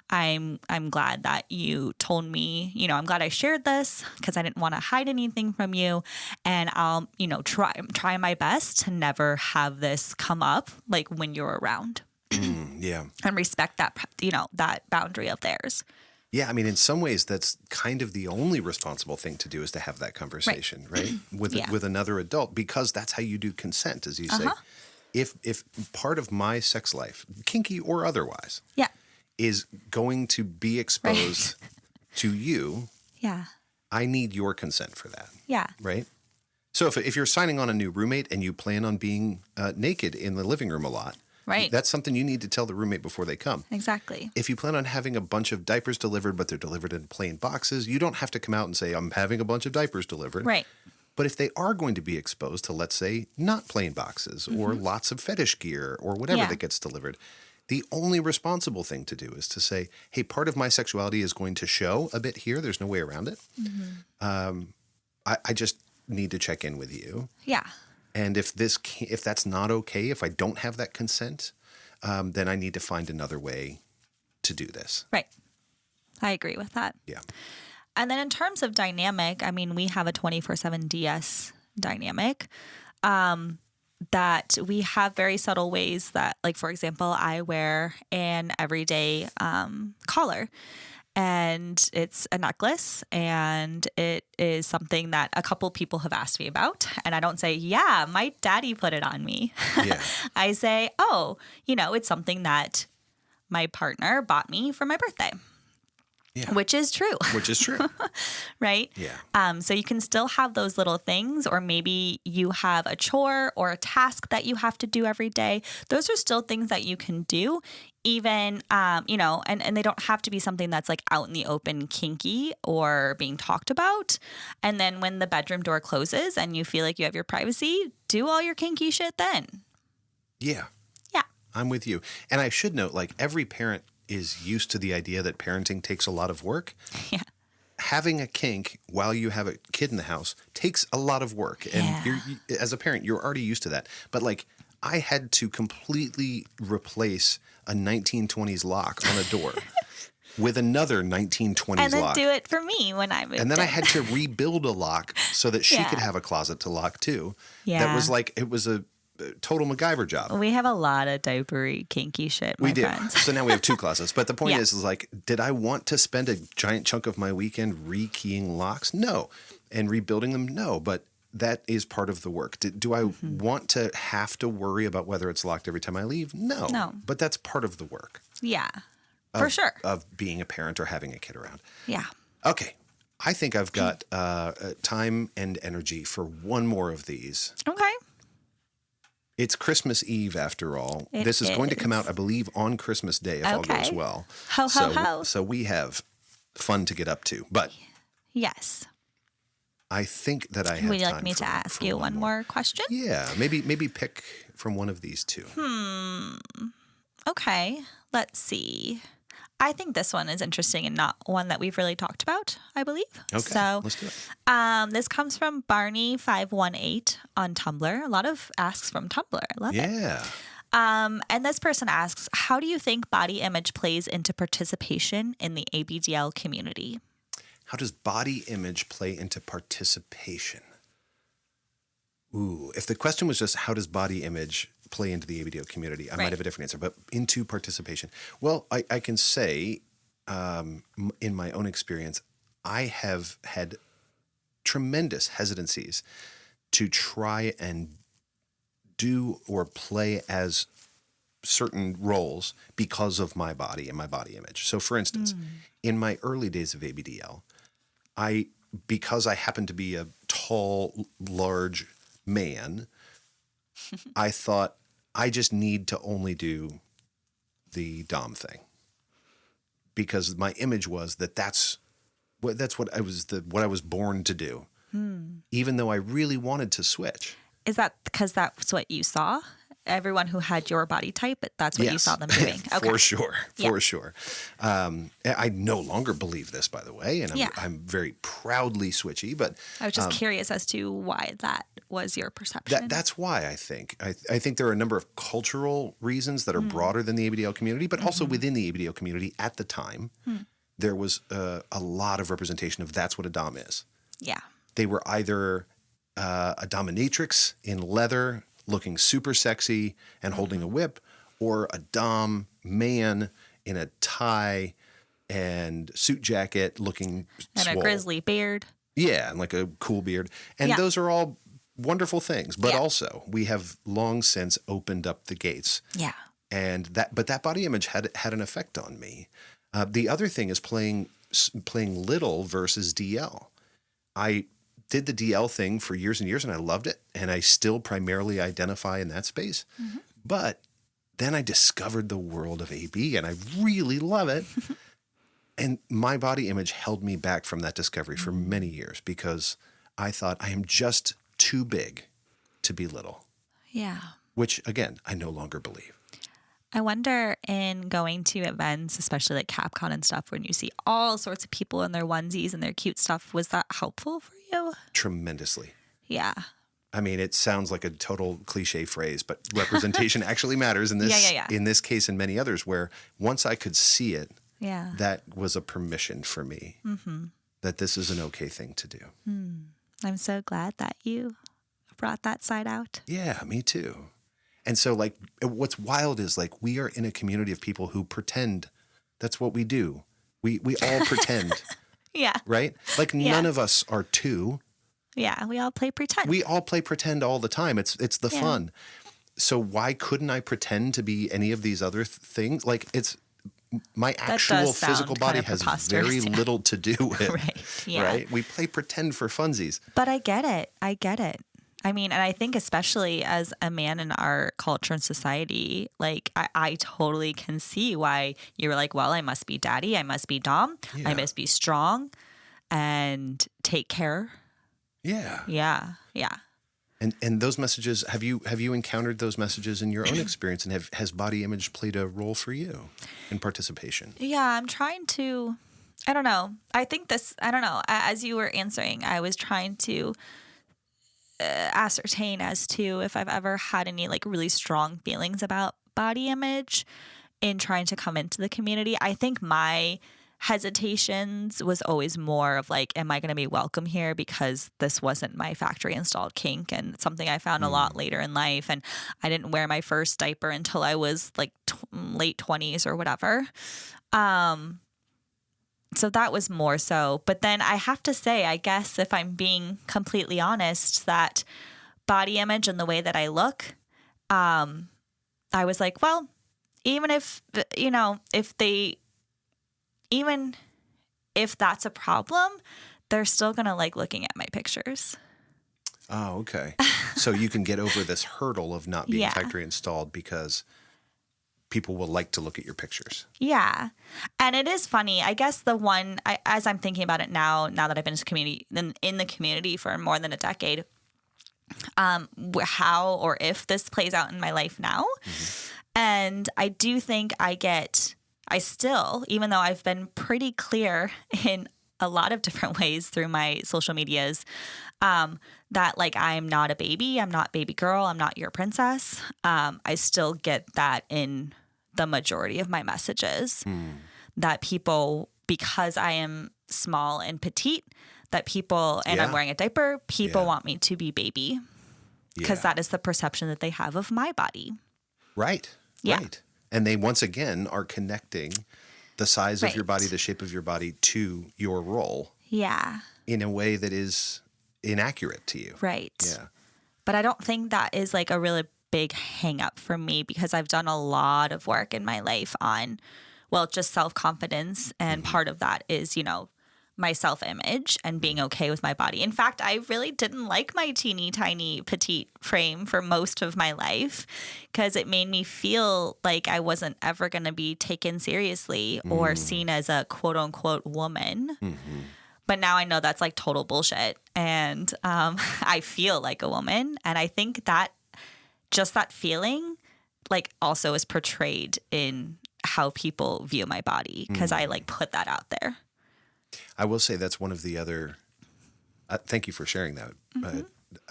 I'm glad that you told me, I'm glad I shared this because I didn't want to hide anything from you. And I'll, try my best to never have this come up like when you're around. And respect that, that boundary of theirs. Yeah, I mean, in some ways, that's kind of the only responsible thing to do is to have that conversation, right? With another adult, because that's how you do consent, as you say. If part of my sex life, kinky or otherwise, is going to be exposed to you, I need your consent for that. Yeah. Right? So if you're signing on a new roommate and you plan on being naked in the living room a lot, right, that's something you need to tell the roommate before they come. Exactly. If you plan on having a bunch of diapers delivered, but they're delivered in plain boxes, you don't have to come out and say, I'm having a bunch of diapers delivered. Right. But if they are going to be exposed to, let's say, not plain boxes or lots of fetish gear or whatever that gets delivered, the only responsible thing to do is to say, hey, part of my sexuality is going to show a bit here. There's no way around it. I just need to check in with you. Yeah. And if that's not okay, if I don't have that consent, then I need to find another way to do this. Right. I agree with that. Yeah. And then in terms of dynamic, I mean, we have a 24/7 DS dynamic that we have very subtle ways that, like, for example, I wear an everyday collar. and it's a necklace, and it is something that a couple people have asked me about. And I don't say, yeah, my daddy put it on me. Yeah. I say, oh, it's something that my partner bought me for my birthday. Yeah. Which is true. Which is true. Right? Yeah. So you can still have those little things, or maybe you have a chore or a task that you have to do every day. Those are still things that you can do, even, and they don't have to be something that's like out in the open, kinky or being talked about. And then when the bedroom door closes and you feel like you have your privacy, do all your kinky shit then. Yeah. Yeah. I'm with you. And I should note, like, every parent is used to the idea that parenting takes a lot of work. Yeah. Having a kink while you have a kid in the house takes a lot of work. And as a parent, you're already used to that. But like, I had to completely replace a 1920s lock on a door with another 1920s lock. And then do it for me when I moved And then in. I had to rebuild a lock so that she could have a closet to lock too. Yeah. That was like, it was a total MacGyver job. We have a lot of diapery, kinky shit, my We do. friends. So now we have two closets. But the point Yeah. is like, did I want to spend a giant chunk of my weekend rekeying locks? No. And rebuilding them? No. But that is part of the work. Do I want to have to worry about whether it's locked every time I leave? No. No. But that's part of the work. Yeah, for sure. Of being a parent or having a kid around. Yeah. Okay. I think I've got time and energy for one more of these. Okay. It's Christmas Eve, after all. It This is going to come is. out, I believe, on Christmas Day, if all Okay. goes well. Ho, so, ho, ho. So we have fun to get up to. But Yes. I think that I have Would you time like me for, to ask for you one more question? Yeah, maybe pick from one of these two. Okay. Let's see. I think this one is interesting and not one that we've really talked about, I believe. Okay, So let's do it. this comes from Barney518 on Tumblr. A lot of asks from Tumblr. I love it. Yeah. And this person asks, how do you think body image plays into participation in the ABDL community? How does body image play into participation? Ooh, if the question was just how does body image play into the ABDL community, I might have a different answer, but into participation. Well, I can say in my own experience, I have had tremendous hesitancies to try and do or play as certain roles because of my body and my body image. So for instance, in my early days of ABDL, because I happened to be a tall, large man, I thought I just need to only do the dom thing because my image was that's what I was born to do, even though I really wanted to switch. Is that because that's what you saw? Everyone who had your body type, that's what you saw them doing. Okay. For sure. I no longer believe this, by the way, and I'm very proudly switchy. But I was just curious as to why that was your perception. That's why I think. I think there are a number of cultural reasons that are broader than the ABDL community, but also within the ABDL community at the time, there was a lot of representation of that's what a dom is. Yeah. They were either a dominatrix in leather, looking super sexy and holding a whip, or a dom man in a tie and suit jacket looking and swole. a grizzly beard. Yeah, and like a cool beard. And those are all wonderful things. But also, we have long since opened up the gates. Yeah. And that body image had an effect on me. The other thing is playing little versus DL. I did the DL thing for years and years, and I loved it. And I still primarily identify in that space. But then I discovered the world of AB, and I really love it. And my body image held me back from that discovery for many years because I thought I am just too big to be little. Yeah. Which, again, I no longer believe. I wonder in going to events, especially like CapCon and stuff, when you see all sorts of people in their onesies and their cute stuff, was that helpful for you? Tremendously. Yeah. I mean, it sounds like a total cliche phrase, but representation actually matters in this in this case and many others, where once I could see it, that was a permission for me that this is an okay thing to do. I'm so glad that you brought that side out. Yeah, me too. And so, like, what's wild is, like, we are in a community of people who pretend that's what we do. We all pretend, Yeah. right? Like none of us are two. Yeah. We all play pretend. We all play pretend all the time. It's the fun. So why couldn't I pretend to be any of these other things? Like my actual physical body has very little to do with, right? We play pretend for funsies. But I get it. I mean, and I think especially as a man in our culture and society, like I totally can see why you were like, well, I must be daddy. I must be dom. I must be strong and take care. Yeah. Yeah. Yeah. And those messages, have you encountered those messages in your own experience, and has body image played a role for you in participation? Yeah, I'm trying to, I don't know. I think I don't know. As you were answering, I was trying to ascertain as to if I've ever had any like really strong feelings about body image in trying to come into the community. I think my hesitations was always more of like, am I going to be welcome here? Because this wasn't my factory installed kink, and something I found a lot later in life. And I didn't wear my first diaper until I was like late 20s or whatever. So that was more so. But then I have to say, I guess if I'm being completely honest, that body image and the way that I look, I was like, well, even if, even if that's a problem, they're still going to like looking at my pictures. Oh, okay. So you can get over this hurdle of not being factory installed because people will like to look at your pictures. Yeah. And it is funny. I guess as I'm thinking about it now that I've been in the community for more than a decade, how or if this plays out in my life now. Mm-hmm. And I do think I still, even though I've been pretty clear in a lot of different ways through my social medias, that like I'm not a baby, I'm not baby girl, I'm not your princess. I still get that in the majority of my messages, that people, because I am small and petite, that people, and I'm wearing a diaper, people want me to be baby, because that is the perception that they have of my body. Right. Yeah. Right. And they, once again, are connecting the size of your body, the shape of your body to your role. Yeah. In a way that is inaccurate to you. Right. Yeah. But I don't think that is like a really big hang up for me, because I've done a lot of work in my life on, well, just self-confidence. And part of that is, my self-image and being okay with my body. In fact, I really didn't like my teeny tiny petite frame for most of my life, because it made me feel like I wasn't ever going to be taken seriously or seen as a quote unquote woman. Mm-hmm. But now I know that's like total bullshit. And I feel like a woman. And I think that just that feeling like also is portrayed in how people view my body, because I like put that out there. I will say that's one of the other, thank you for sharing that.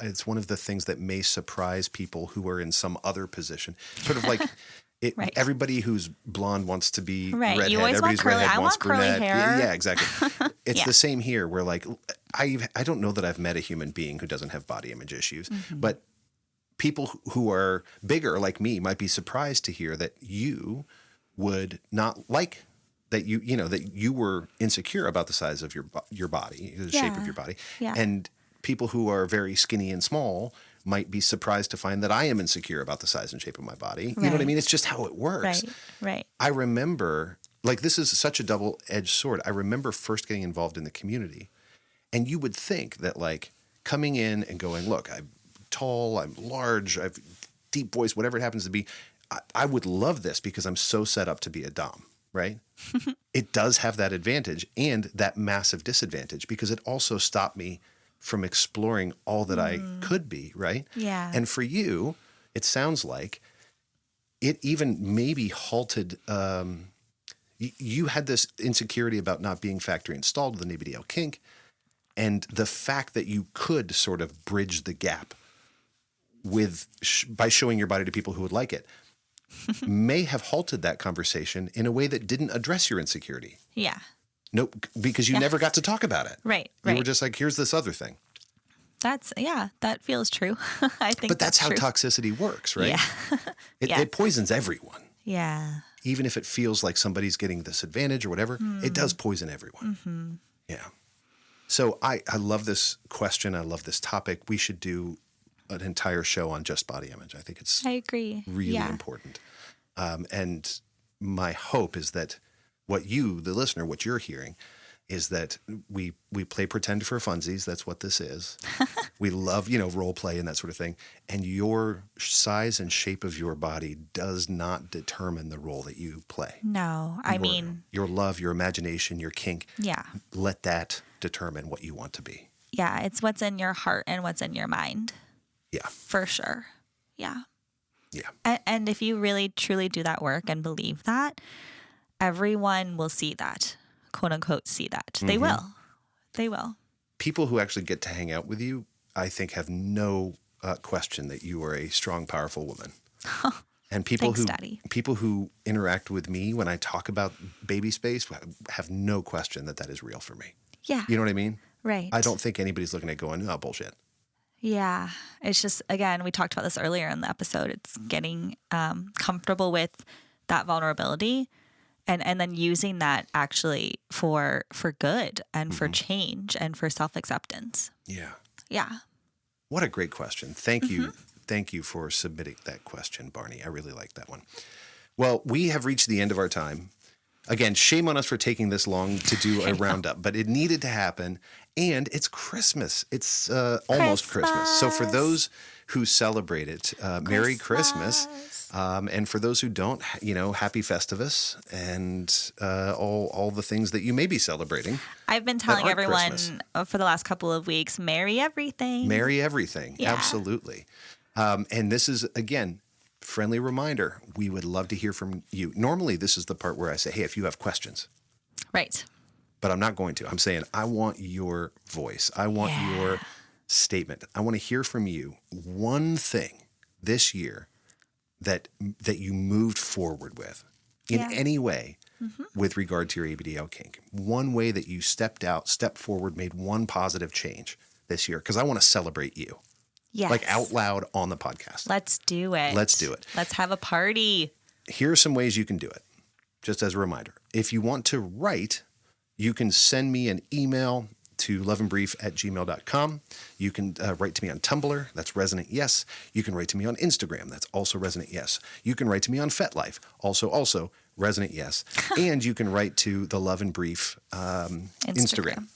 It's one of the things that may surprise people who are in some other position. Sort of like everybody who's blonde wants to be redhead. You always Everybody's want curly. redhead I wants want curly brunette. hair. Yeah, exactly. It's the same here. Where like, I don't know that I've met a human being who doesn't have body image issues, but people who are bigger like me might be surprised to hear that you would not like that that you were insecure about the size of your body, the shape of your body. Yeah. And people who are very skinny and small might be surprised to find that I am insecure about the size and shape of my body. You know what I mean? It's just how it works. Right. I remember, like, this is such a double-edged sword. I remember first getting involved in the community, and you would think that, like, coming in and going, look, I'm tall, I'm large, I have deep voice, whatever it happens to be, I would love this because I'm so set up to be a dom. Right? It does have that advantage and that massive disadvantage, because it also stopped me from exploring all that I could be, right? Yeah. And for you, it sounds like it even maybe halted, you had this insecurity about not being factory installed with an ABDL kink, and the fact that you could sort of bridge the gap by showing your body to people who would like it, may have halted that conversation in a way that didn't address your insecurity. Yeah. Nope, because you never got to talk about it. Right. You were just like, here's this other thing. That feels true. I think But that's how true. Toxicity works, right? Yeah. It poisons everyone. Yeah. even if it feels like somebody's getting this advantage or whatever, it does poison everyone. Mm-hmm. Yeah. So I love this question. I love this topic. We should do an entire show on just body image. I think it's I agree. really important. And my hope is that what you, the listener, what you're hearing is that we play pretend for funsies. That's what this is. We love, role play and that sort of thing. And your size and shape of your body does not determine the role that you play. No, I mean, your love, your imagination, your kink. Yeah. Let that determine what you want to be. Yeah. It's what's in your heart and what's in your mind. Yeah. For sure. Yeah. Yeah. And if you really, truly do that work and believe that, everyone will see that, quote unquote, see that. Mm-hmm. They will. They will. People who actually get to hang out with you, I think, have no question that you are a strong, powerful woman. And people who interact with me when I talk about baby space have no question that is real for me. Yeah. You know what I mean? Right. I don't think anybody's looking at going, oh, bullshit. Yeah. It's just, again, we talked about this earlier in the episode. It's getting comfortable with that vulnerability and then using that actually for good and for change and for self-acceptance. Yeah. Yeah. What a great question. Thank you. Thank you for submitting that question, Barney. I really like that one. Well, we have reached the end of our time. Again, shame on us for taking this long to do a roundup, but it needed to happen. And it's Christmas. It's almost Christmas. So for those who celebrate it, Merry Christmas. And for those who don't, Happy Festivus and all the things that you may be celebrating. I've been telling everyone for the last couple of weeks, Merry everything. Merry everything. Yeah. Absolutely. And this is, again, friendly reminder. We would love to hear from you. Normally, this is the part where I say, hey, if you have questions. Right. But I'm not going to. I'm saying I want your voice. I want your statement. I want to hear from you one thing this year that you moved forward with in any way with regard to your ABDL kink. One way that you stepped forward, made one positive change this year. Because I want to celebrate you. Yes. Like out loud on the podcast. Let's do it. Let's have a party. Here are some ways you can do it, just as a reminder. If you want to write, you can send me an email to loveandbrief@gmail.com. You can write to me on Tumblr. That's Resonant Yes. You can write to me on Instagram. That's also Resonant Yes. You can write to me on FetLife. Also Resonant Yes. And you can write to the Love and Brief Instagram.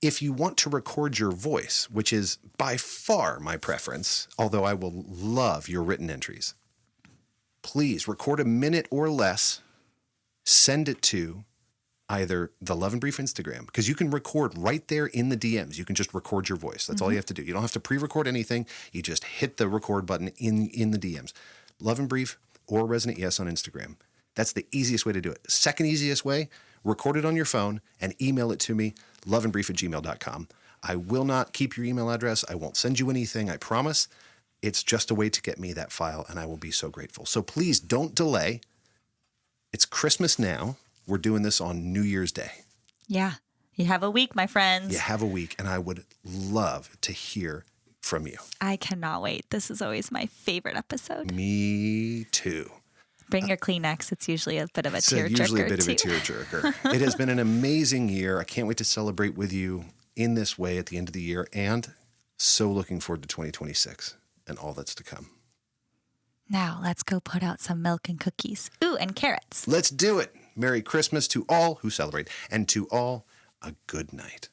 If you want to record your voice, which is by far my preference, although I will love your written entries, please record a minute or less, send it to either the Love and Brief Instagram, because you can record right there in the DMs. You can just record your voice. That's all you have to do. You don't have to pre-record anything. You just hit the record button in the DMs. Love and Brief or Resonant Yes on Instagram. That's the easiest way to do it. Second easiest way, record it on your phone and email it to me, loveandbrief@gmail.com. I will not keep your email address. I won't send you anything, I promise. It's just a way to get me that file, and I will be so grateful. So please don't delay. It's Christmas now. We're doing this on New Year's Day. Yeah. You have a week, my friends. You have a week, and I would love to hear from you. I cannot wait. This is always my favorite episode. Me too. Bring your Kleenex. It's usually a bit of a tearjerker. It's usually a bit of a tearjerker. It has been an amazing year. I can't wait to celebrate with you in this way at the end of the year, and so looking forward to 2026 and all that's to come. Now let's go put out some milk and cookies. Ooh, and carrots. Let's do it. Merry Christmas to all who celebrate, and to all a good night.